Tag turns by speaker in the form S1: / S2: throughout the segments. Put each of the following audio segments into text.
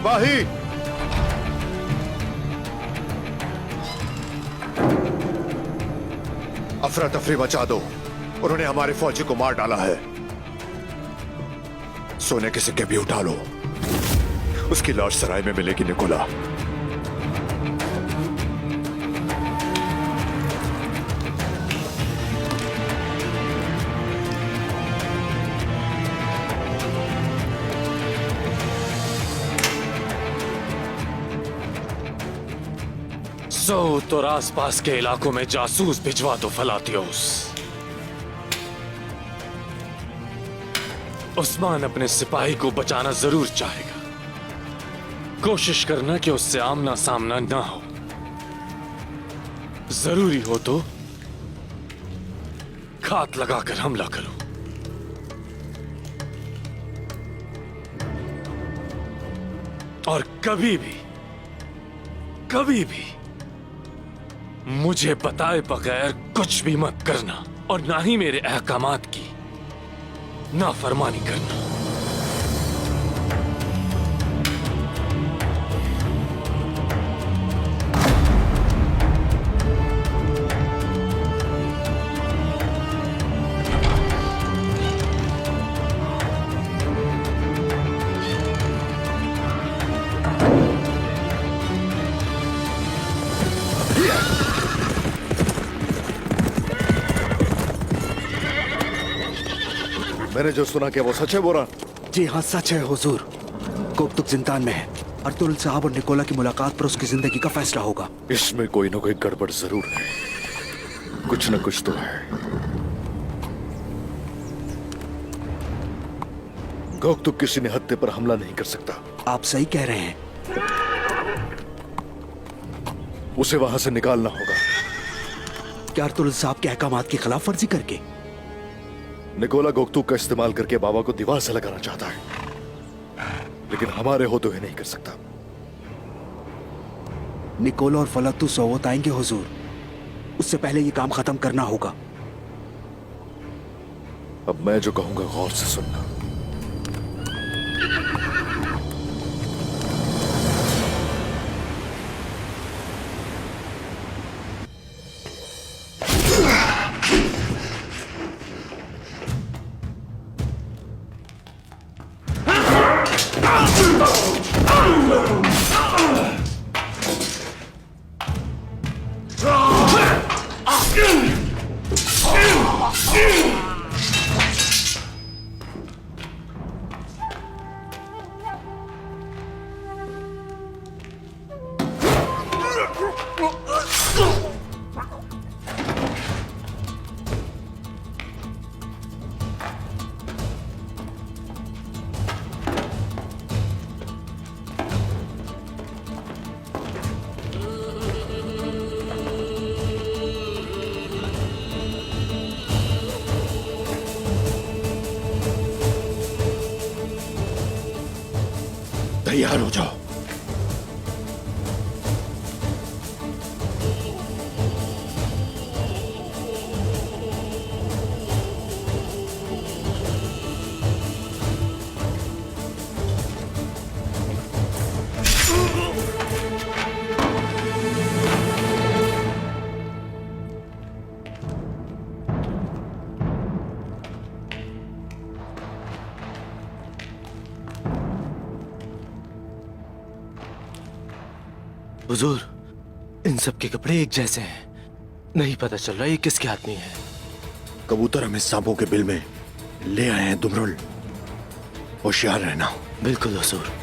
S1: सिपाही, अफरा तफरी मचा दो। उन्होंने हमारे फौजी को मार डाला है। सोने के सिक्के भी उठा लो। उसकी लाश सराय में मिलेगी निकोला।
S2: तो आसपास के इलाकों में जासूस भिजवा दो फलातियोस। उस्मान अपने सिपाही को बचाना जरूर चाहेगा। कोशिश करना कि उससे आमना सामना ना हो। जरूरी हो तो घात लगाकर हमला करो। और कभी भी मुझे बताए बगैर कुछ भी मत करना, और ना ही मेरे अहकामात की नाफरमानी करना।
S1: मैंने जो सुना क्या वो सच है बोरान?
S3: जी हाँ, सच है हुजूर। कोबतुक जिंदान में है। अर्तुल साहब और निकोला की मुलाकात पर उसकी जिंदगी का फैसला होगा।
S1: इसमें कोई ना कोई गड़बड़ जरूर है। कुछ न कुछ तो है। कोबतुक किसी ने हत्या पर हमला नहीं कर सकता।
S3: आप सही कह रहे हैं।
S1: उसे वहां से निकालना होगा।
S3: क्या अर्तुल साहब के अहकामात की खिलाफ वर्जी करके?
S1: निकोला गोकतुक का इस्तेमाल करके बाबा को दीवार से लगाना चाहता है, लेकिन हमारे होते हुए नहीं कर सकता।
S3: निकोला और फलतू सोवत आएंगे हुजूर। उससे पहले ये काम खत्म करना होगा।
S1: अब मैं जो कहूंगा गौर से सुनना। तैयार हो जाओ।
S4: हुजूर, इन सब के कपड़े एक जैसे हैं। नहीं पता चल रहा ये किसके आदमी है।
S1: कबूतर हमें सांपों के बिल में ले आए हैं दुमरुल। होशियार रहना।
S4: बिल्कुल हुजूर।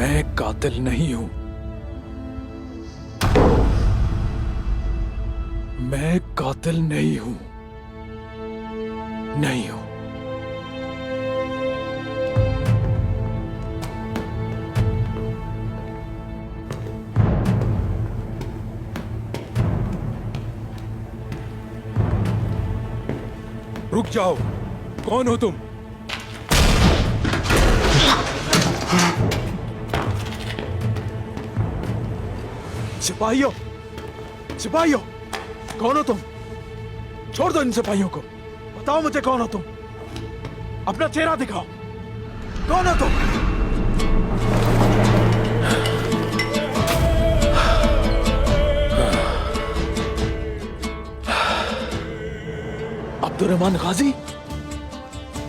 S3: मैं कातिल नहीं हूं। मैं कातिल नहीं हूं। नहीं हूं। रुक जाओ। कौन हो तुम? सिपाहियों, सिपाहियों, कौन हो तुम? छोड़ दो इन सिपाहियों को। बताओ मुझे कौन हो तुम? अपना चेहरा दिखाओ। कौन हो तुम? अब्दुर्रहमान गाजी?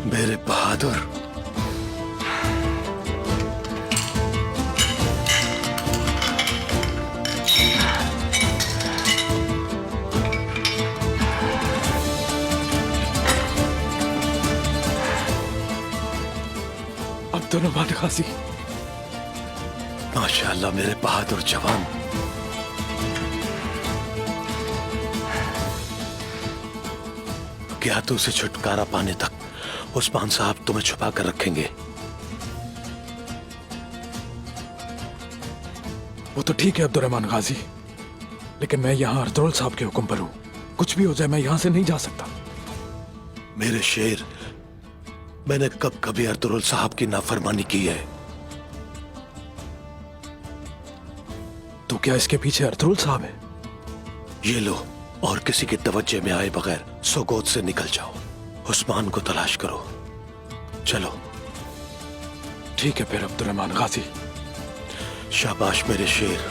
S1: मेरे बहादुर।
S3: अब्दुर्रहमान गाजी।
S1: माशाअल्लाह मेरे बहादुर जवान। ज्ञातों से छुटकारा पाने तक उस्मान साहब तुम्हें छुपा कर रखेंगे।
S3: वो तो ठीक है अब्दुर्रहमान गाजी, लेकिन मैं यहाँ अर्तुगरुल साहब के हुक्म पर हूँ। कुछ भी हो जाए मैं यहाँ से नहीं जा सकता।
S1: मेरे शेर, मैंने कब कभी अर्तुगरुल साहब की नाफरमानी की है?
S3: तो क्या इसके पीछे अर्तुगरुल साहब है?
S1: ये लो, और किसी की तवज्जो में आए बगैर सोगोद से निकल जाओ। उस्मान को तलाश करो। चलो।
S3: ठीक है फिर अब्दुर्रहमान गाजी।
S1: शाबाश मेरे शेर।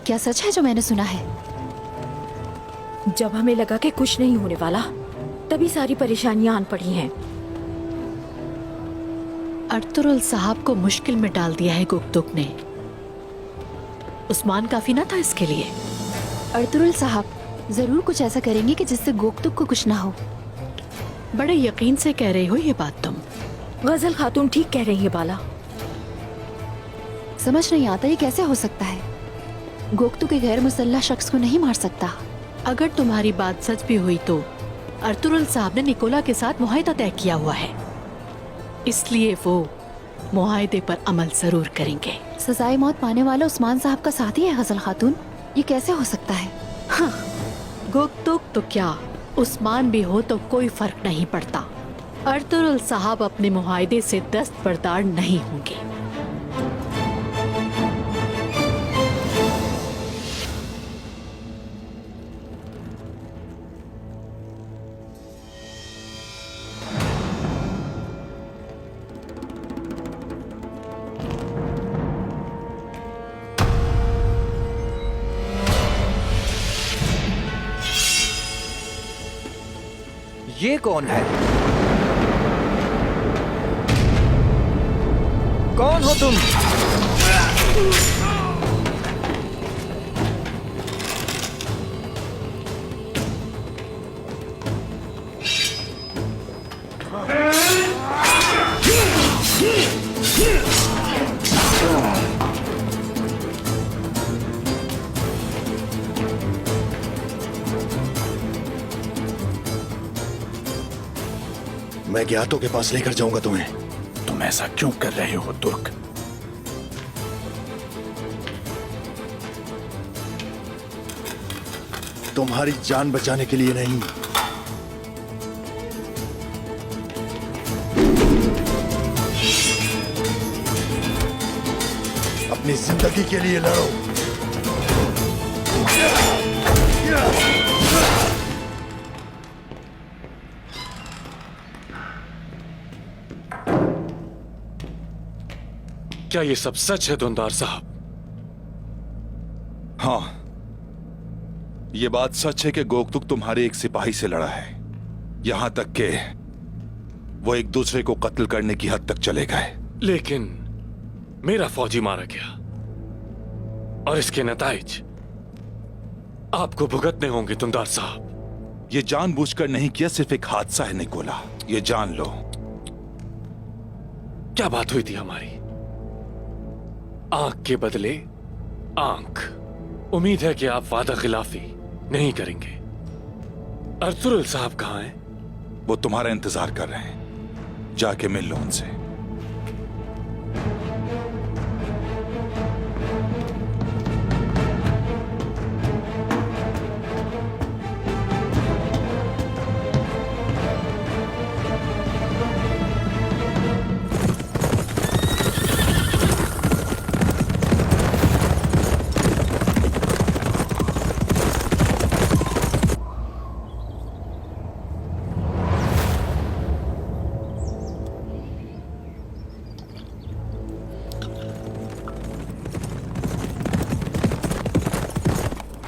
S5: क्या सच है जो मैंने सुना है?
S6: जब हमें लगा कि कुछ नहीं होने वाला, तभी सारी परेशानियां आन पड़ी हैं।
S5: अर्तुगरुल साहब को मुश्किल में डाल दिया है गुप्तुक ने। उस्मान काफी ना था इसके लिए। अर्तुगरुल साहब जरूर कुछ ऐसा करेंगे कि जिससे गोकतुक को कुछ ना हो। बड़े यकीन से कह रही हो ये बात तुम।
S6: गजल खातून ठीक कह रही है बाला।
S5: समझ नहीं आता ये कैसे हो सकता है। गोकतुक के गैर मुसल्लह शख्स को नहीं मार सकता। अगर तुम्हारी बात सच भी हुई तो अर्तुगरुल साहब ने निकोला के साथ मुआहदा तय किया हुआ है, इसलिए वो मुआहदे पर अमल जरूर करेंगे। सजाए मौत पाने वाला उस्मान साहब का साथी है गजल खातून। ये कैसे हो सकता है? हाँ, गोकतुक तो क्या उस्मान भी हो तो कोई फर्क नहीं पड़ता। अर्तुगरुल साहब अपने मुआहदे से दस्तबरदार नहीं होंगे।
S7: ये कौन है? कौन हो तुम?
S1: मैं ज्ञातों के पास लेकर जाऊंगा तुम्हें।
S3: तुम ऐसा क्यों कर रहे हो तुर्क?
S1: तुम्हारी जान बचाने के लिए नहीं, अपनी जिंदगी के लिए लड़ो।
S2: क्या ये सब सच है दुंदार साहब?
S8: हाँ, ये बात सच है कि गोकतुक तुम्हारे एक सिपाही से लड़ा है, यहां तक कि वो एक दूसरे को कत्ल करने की हद तक चले गए।
S2: लेकिन मेरा फौजी मारा गया और इसके नताइज आपको भुगतने होंगे दुंदार साहब।
S8: ये जानबूझकर नहीं किया, सिर्फ एक हादसा है निकोला, ये जान लो।
S2: क्या बात हुई थी हमारी? आंख के बदले आंख। उम्मीद है कि आप वादा खिलाफी नहीं करेंगे। अर्तुरुल साहब कहां हैं?
S8: वो तुम्हारा इंतजार कर रहे हैं, जाके मिल लो उनसे।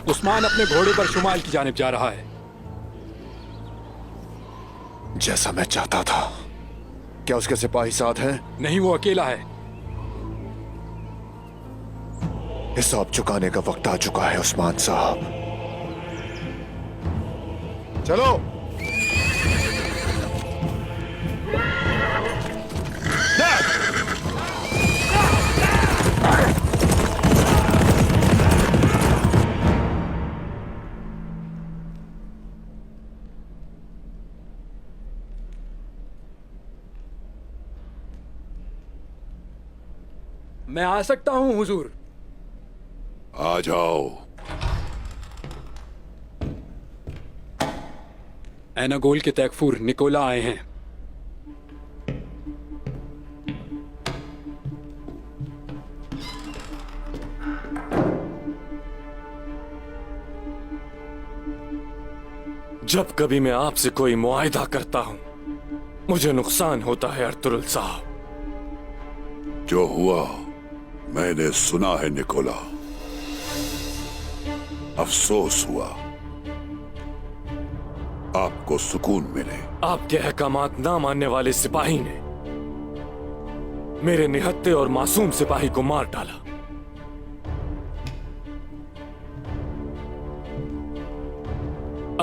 S3: उस्मान अपने घोड़े पर शुमाल की जानिब जा रहा है।
S1: जैसा मैं चाहता था। क्या उसके सिपाही साथ हैं?
S3: नहीं, वो अकेला है।
S1: हिसाब चुकाने का वक्त आ चुका है उस्मान साहब। चलो।
S3: मैं आ सकता हूं हुजूर?
S9: आ जाओ।
S3: एनागोल के तैकफूर निकोला आए हैं।
S2: जब कभी मैं आपसे कोई मुआहिदा करता हूं, मुझे नुकसान होता है अर्तुरुल साहब।
S9: जो हुआ मैंने सुना है निकोला, अफसोस हुआ। आपको सुकून मिले।
S2: आपके अहकामात ना मानने वाले सिपाही ने मेरे निहत्ते और मासूम सिपाही को मार डाला।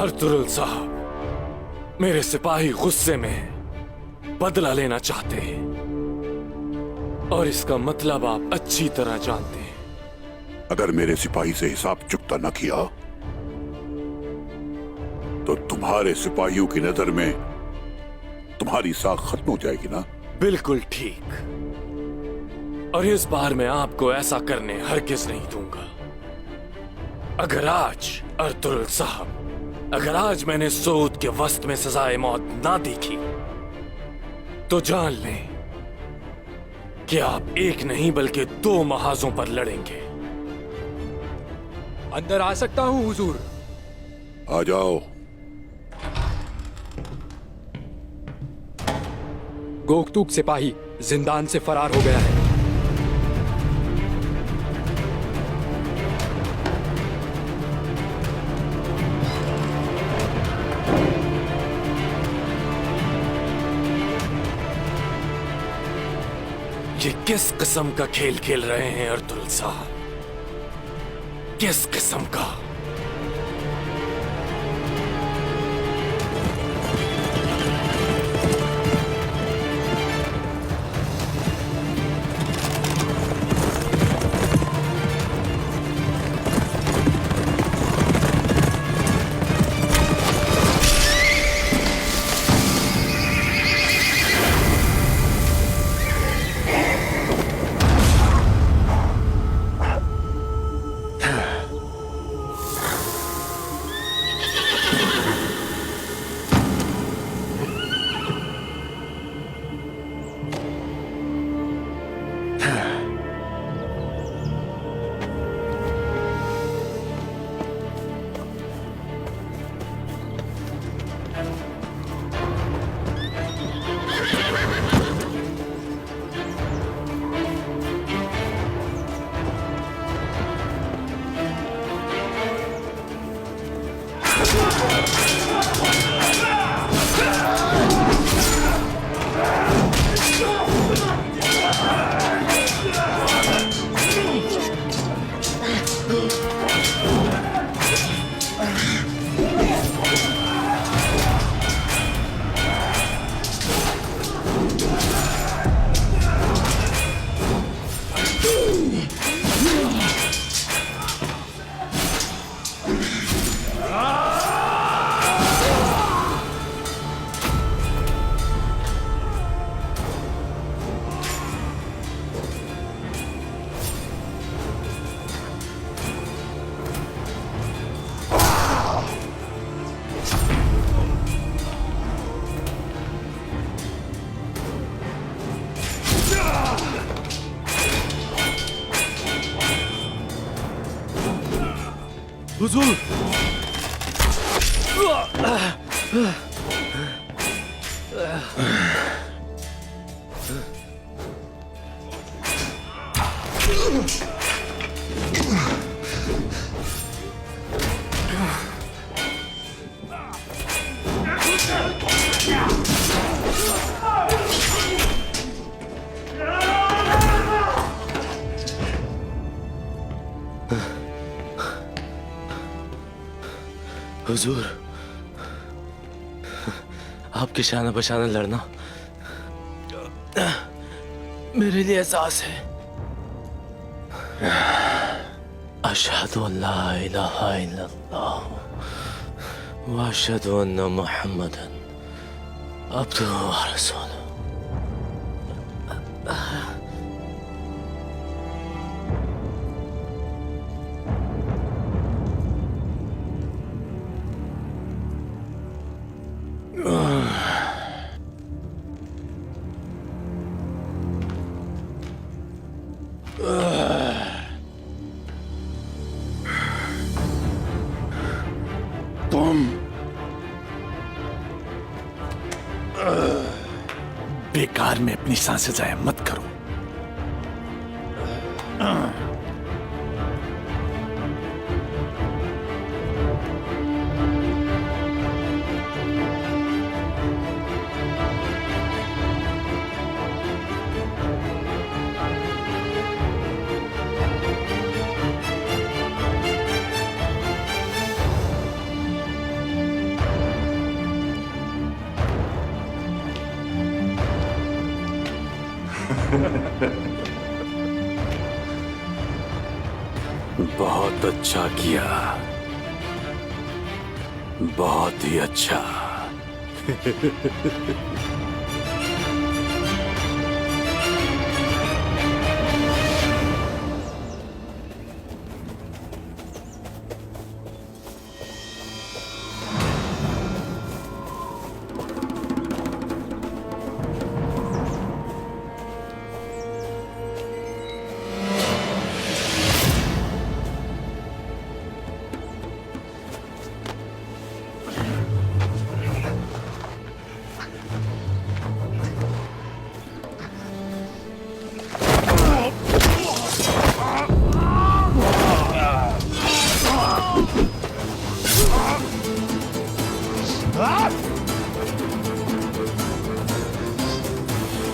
S2: अर्तुरुल साहब, मेरे सिपाही गुस्से में बदला लेना चाहते हैं और इसका मतलब आप अच्छी तरह जानते हैं।
S9: अगर मेरे सिपाही से हिसाब चुकता न किया तो तुम्हारे सिपाहियों की नजर में तुम्हारी साख खत्म हो जाएगी ना?
S2: बिल्कुल ठीक। और इस बार मैं आपको ऐसा करने हरगिज नहीं दूंगा। अगर आज अर्तुरुल साहब, अगर आज मैंने सऊद के वस्त में सजाए मौत ना देखी तो जान लें कि आप एक नहीं बल्कि 2 महाजों पर लड़ेंगे।
S3: अंदर आ सकता हूं हुजूर?
S9: आ जाओ।
S3: गोकतुक सिपाही जिंदान से फरार हो गया है।
S2: ये किस किस्म का खेल खेल रहे हैं अर्तुरुल साहब? किस किस्म का?
S3: हुजूर
S4: हुजूर, आपके शाना बशाना लड़ना मेरे लिए एहसास है। अशहदु अल्ला इलाहा इल्लल्लाह व अशहदु अन्ना मुहम्मदन अब्दुहु व रसूलुहु।
S9: तुम
S3: बेकार में अपनी सांसें जाया मत करो।
S2: बहुत अच्छा किया, बहुत ही अच्छा।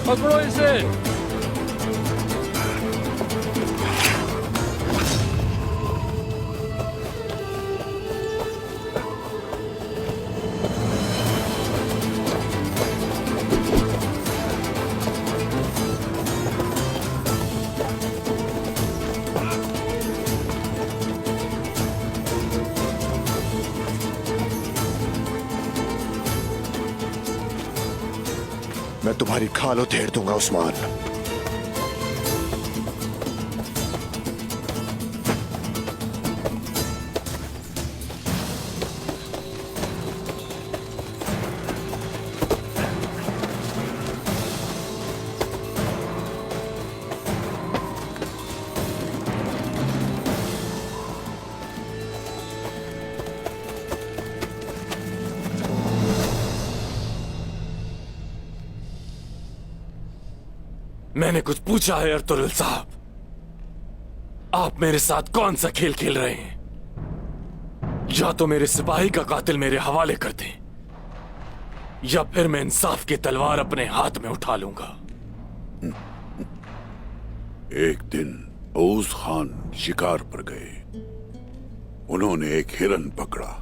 S3: पकड़ो इसे।
S1: मैं तुम्हारी खाल उधेड़ दूंगा उस्मान।
S2: मैंने कुछ पूछा है अर्तुगरुल साहब? आप मेरे साथ कौन सा खेल खेल रहे हैं? या तो मेरे सिपाही का कातिल मेरे हवाले कर दें, या फिर मैं इंसाफ की तलवार अपने हाथ में उठा लूंगा।
S9: एक दिन औस खान शिकार पर गए। उन्होंने एक हिरन पकड़ा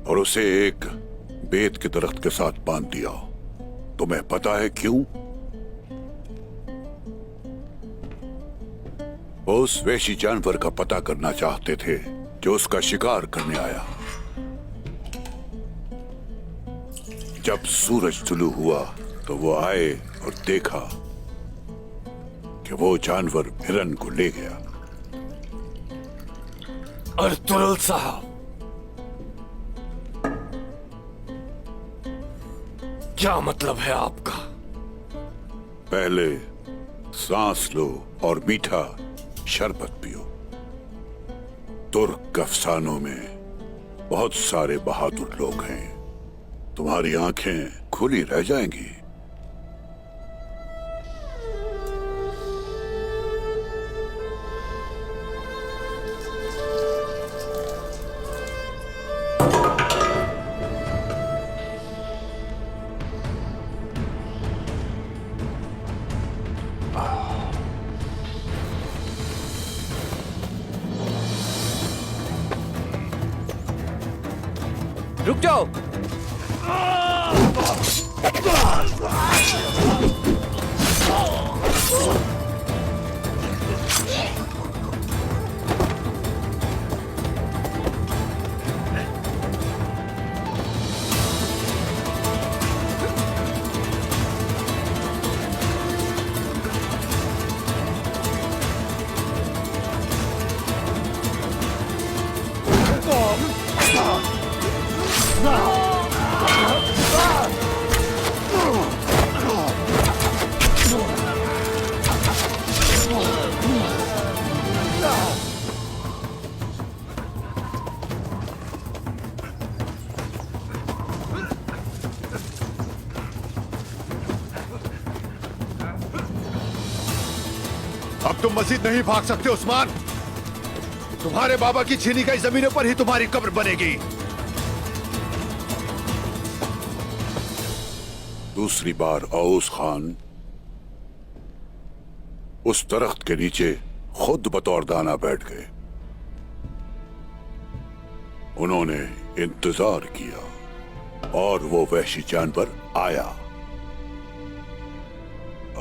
S9: और उसे एक बेत के दरख्त के साथ बांध दिया। तुम्हें पता है क्यों? वो उस वैशी जानवर का पता करना चाहते थे जो उसका शिकार करने आया। जब सूरज तुलू हुआ तो वो आए और देखा कि वो जानवर हिरन को ले गया।
S2: अर्तुगरुल साहब, क्या मतलब है आपका?
S9: पहले सांस लो और मीठा शरबत पियो। तुर्क अफसानों में बहुत सारे बहादुर लोग हैं। तुम्हारी आंखें खुली रह जाएंगी।
S7: रुक जाओ।
S1: अब तुम मजीद नहीं भाग सकते उस्मान। तुम्हारे बाबा की छीनी गई जमीनों पर ही तुम्हारी कब्र बनेगी।
S9: दूसरी बार औस खान उस दरख्त के नीचे खुद बतौर दाना बैठ गए। उन्होंने इंतजार किया और वो वहशी जानवर आया।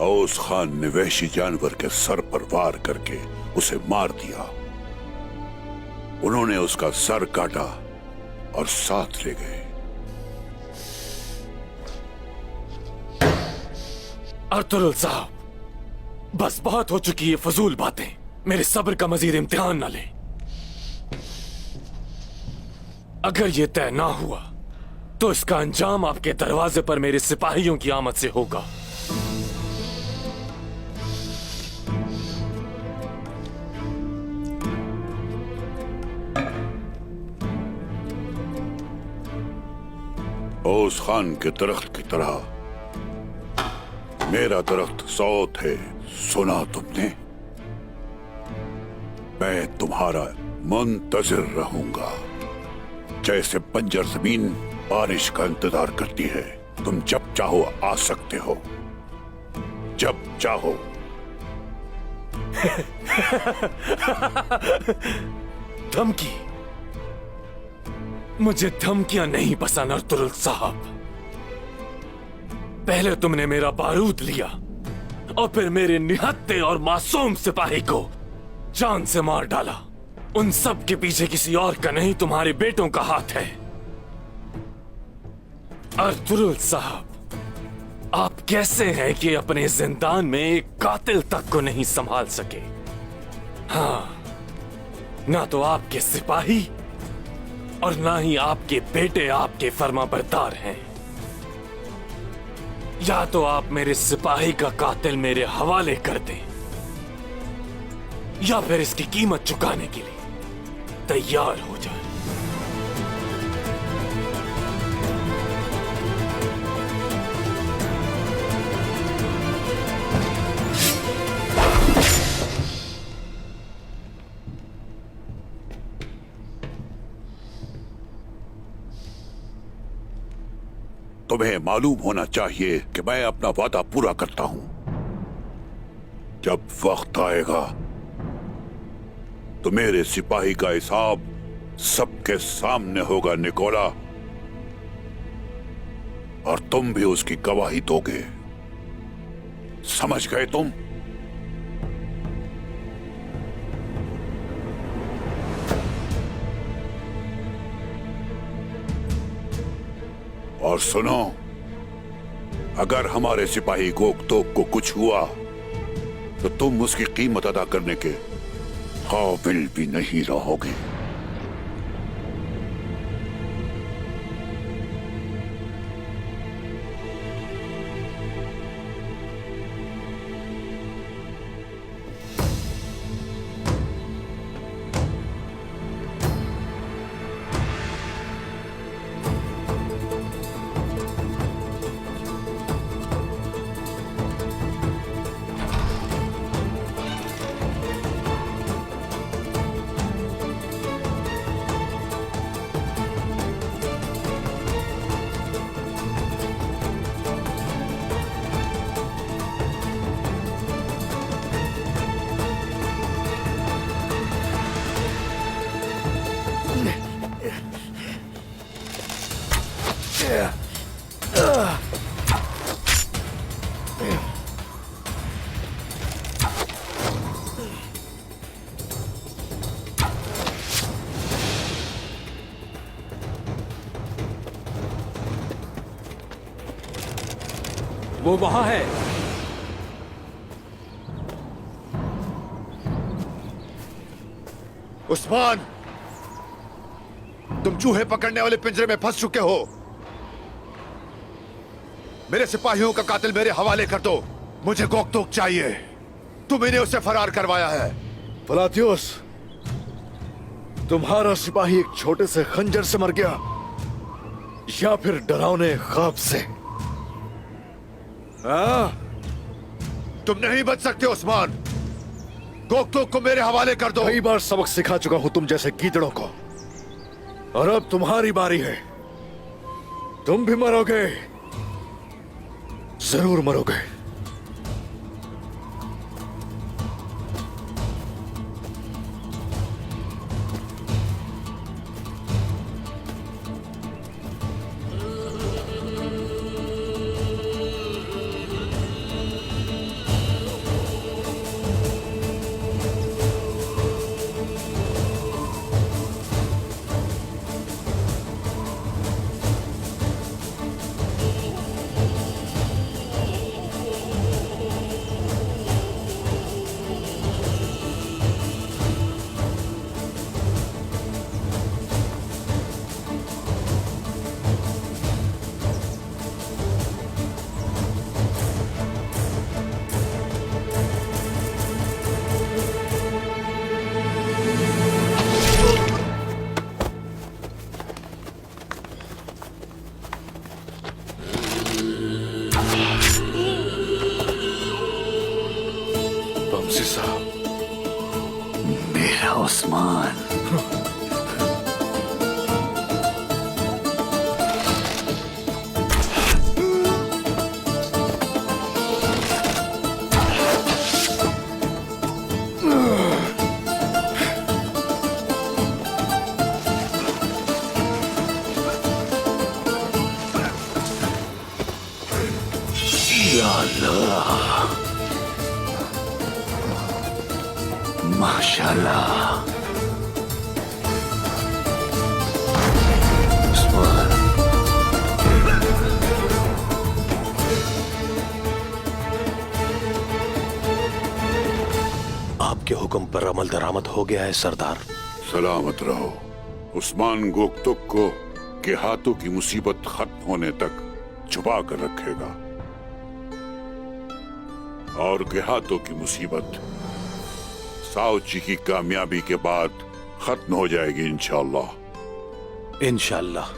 S9: औस खान ने वहशी जानवर के सर पर वार करके उसे मार दिया। उन्होंने उसका सर काटा और साथ ले गए।
S2: अर्तुगरुल साहब, बस बहुत हो चुकी है फजूल बातें। मेरे सब्र का मजीद इम्तिहान न ले। अगर ये तय ना हुआ तो इसका अंजाम आपके दरवाजे पर मेरे सिपाहियों की आमद से होगा।
S9: औस खान के दरख्त की तरह मेरा दरख्त सौत है। सुना तुमने? मैं तुम्हारा मुंतजिर रहूंगा, जैसे बंजर जमीन बारिश का इंतजार करती है। तुम जब चाहो आ सकते हो, जब चाहो।
S2: धमकी? मुझे धमकियां नहीं पसंद अर्तुगरुल साहब। पहले तुमने मेरा बारूद लिया और फिर मेरे निहत्थे और मासूम सिपाही को जान से मार डाला। उन सब के पीछे किसी और का नहीं, तुम्हारे बेटों का हाथ है। अर्तुगरुल साहब, आप कैसे हैं कि अपने जिंदान में एक कातिल तक को नहीं संभाल सके? हाँ, ना तो आपके सिपाही और ना ही आपके बेटे आपके फर्माबरदार हैं। या तो आप मेरे सिपाही का कातिल मेरे हवाले कर दें, या फिर इसकी कीमत चुकाने के लिए तैयार हो जाए।
S9: तुम्हें मालूम होना चाहिए कि मैं अपना वादा पूरा करता हूं। जब वक्त आएगा तो मेरे सिपाही का हिसाब सबके सामने होगा निकोला, और तुम भी उसकी गवाही दोगे। समझ गए तुम? और सुनो, अगर हमारे सिपाही गोकतोक को कुछ हुआ तो तुम उसकी कीमत अदा करने के काबिल भी नहीं रहोगे।
S3: वो वहां है।
S1: उस्मान, तुम चूहे पकड़ने वाले पिंजरे में फंस चुके हो। मेरे सिपाहियों का कातिल मेरे हवाले कर दो। मुझे गोकतोक चाहिए। तुमने उसे फरार करवाया है। फलातियोस, तुम्हारा सिपाही एक छोटे से खंजर से मर गया या फिर डरावने ख्वाब से? तुम नहीं बच सकते उस्मान। गोकतोक को मेरे हवाले कर दो। कई बार सबक सिखा चुका हूं तुम जैसे गीदड़ों को, और अब तुम्हारी बारी है। तुम भी मरोगे, जरूर मरोगे। बमसी साहब,
S9: मेरा उस्मान। या अल्लाह, माशाल्लाह। उस्मान,
S4: आपके हुक्म पर अमल दरामद हो गया है सरदार।
S9: सलामत रहो। उस्मान गोकतुक को के हाथों की मुसीबत खत्म होने तक छुपा कर रखेगा, और के हाथों की मुसीबत साउची की कामयाबी के बाद खत्म हो जाएगी इंशाअल्लाह।
S4: इंशाअल्लाह,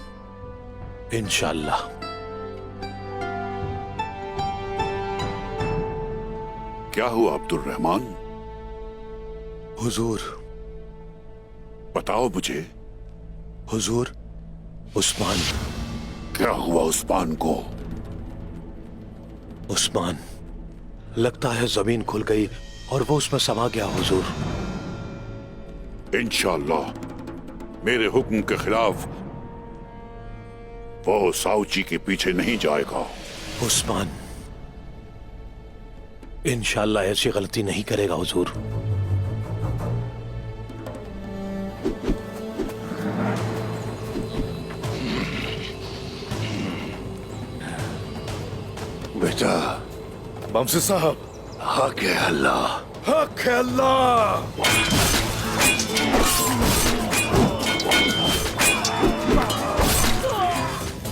S4: इंशाअल्लाह।
S9: क्या हुआ अब्दुल रहमान?
S4: हुजूर,
S9: बताओ मुझे।
S4: हुजूर, उस्मान।
S9: क्या हुआ उस्मान को?
S4: उस्मान, लगता है जमीन खुल गई और वो उसमें समा गया हुजूर।
S9: इंशाअल्लाह मेरे हुक्म के खिलाफ वो साउची के पीछे नहीं जाएगा।
S4: उस्मान इंशाअल्लाह ऐसी गलती नहीं करेगा हुजूर।
S9: बेटा।
S1: बमसी साहब,
S9: हक है अल्लाह।
S1: हक है अल्लाह।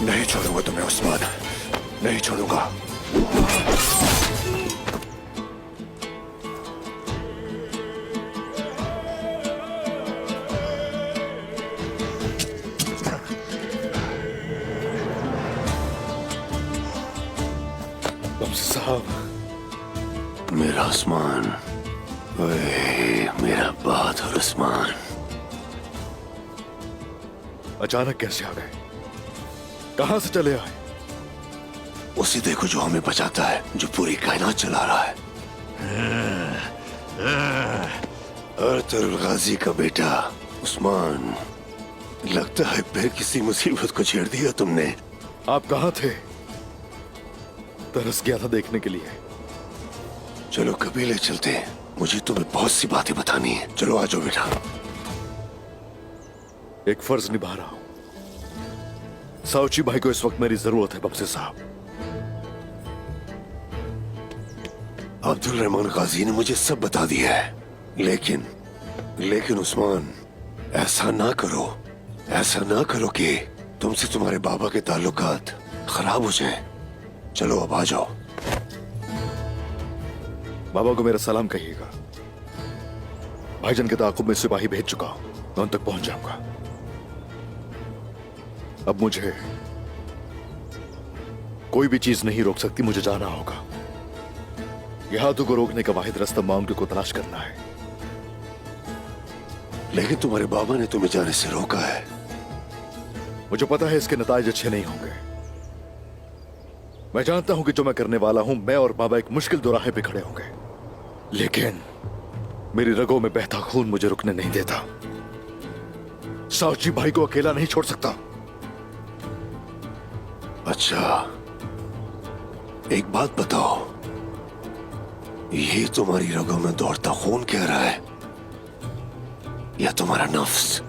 S9: नहीं छोड़ूंगा तुम्हें उस्मान, नहीं छोड़ूंगा।
S1: बमसी साहब,
S9: मेरा उस्मान, ओए मेरा बहादुर उस्मान।
S1: अचानक कैसे आ गए? कहां से चले आए?
S9: उसे देखो जो हमें बचाता है, जो पूरी कायनात चला रहा है। अर्तुगरुल गाजी का बेटा उस्मान, लगता है फिर किसी मुसीबत को छेड़ दिया तुमने।
S1: आप कहां थे? तरस गया था देखने के लिए।
S9: चलो कबीले चलते हैं, मुझे तुम्हें बहुत सी बातें बतानी है। चलो आ जाओ बेटा।
S1: एक फर्ज निभा रहा हूं। साउची भाई को इस वक्त मेरी जरूरत है बमसी साहब। अब्दुल रहमान गाजी ने मुझे सब बता दिया है, लेकिन उस्मान, ऐसा ना करो कि तुमसे तुम्हारे बाबा के ताल्लुकात खराब हो जाए। चलो अब आ जाओ। बाबा को मेरा सलाम कहिएगा। भाईजान के ताकुब में सिपाही भेज चुका हूं, मैं उन तक पहुंच जाऊंगा। अब मुझे कोई भी चीज नहीं रोक सकती, मुझे जाना होगा। यह हाथों को रोकने का वाहिद रास्ता माउंटेन को तलाश करना है। लेकिन तुम्हारे बाबा ने तुम्हें जाने से रोका है। मुझे पता है इसके नताइज अच्छे नहीं होंगे। मैं जानता हूं कि जो मैं करने वाला हूं, मैं और बाबा एक मुश्किल दोराहे पे खड़े होंगे, लेकिन मेरी रगों में बहता खून मुझे रुकने नहीं देता। साउजी भाई को अकेला नहीं छोड़ सकता। अच्छा, एक बात बताओ, ये तुम्हारी रगों में दौड़ता खून कह रहा है या तुम्हारा नफ्स?